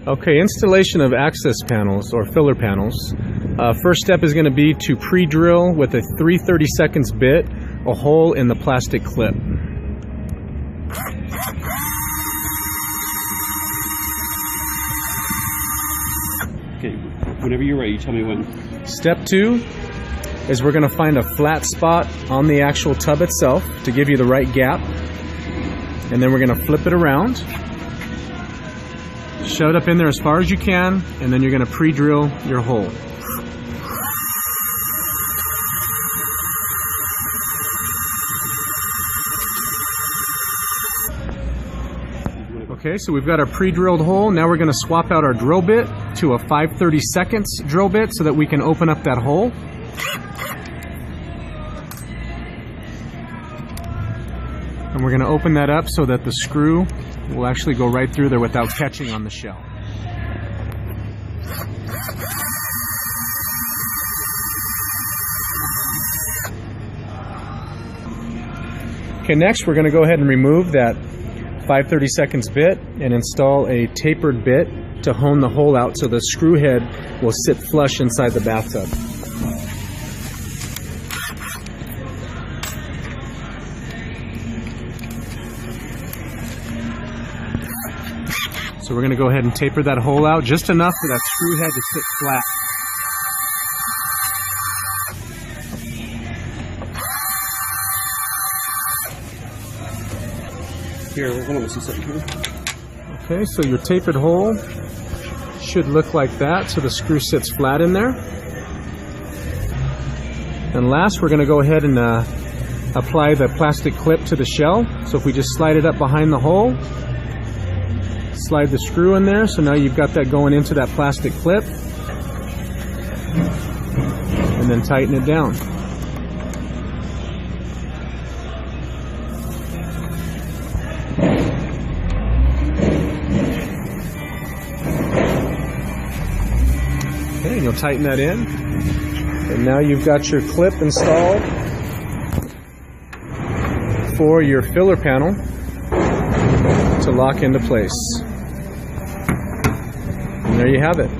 Okay, installation of access panels or filler panels. First step is going to be to pre-drill with a 3/32 bit a hole in the plastic clip. Okay, whenever you're ready, you tell me when. Step 2 is we're going to find a flat spot on the actual tub itself to give you the right gap, and then we're going to flip it around, shove it up in there as far as you can, and then you're going to pre-drill your hole. Okay, so we've got our pre-drilled hole. Now we're going to swap out our drill bit to a 5/32 drill bit so that we can open up that hole. And we're going to open that up so that the screw will actually go right through there without catching on the shell. Okay, next we're going to go ahead and remove that 5/32 bit and install a tapered bit to hone the hole out so the screw head will sit flush inside the bathtub. So we're going to go ahead and taper that hole out just enough for that screw head to sit flat. Here, hold on, let's see something here. Okay, so your tapered hole should look like that, so the screw sits flat in there. And last, we're going to go ahead and apply the plastic clip to the shell. So if we just slide it up behind the hole, slide the screw in there, so now you've got that going into that plastic clip, and then tighten it down. Okay, and you'll tighten that in, and now you've got your clip installed for your filler panel to lock into place. And there you have it.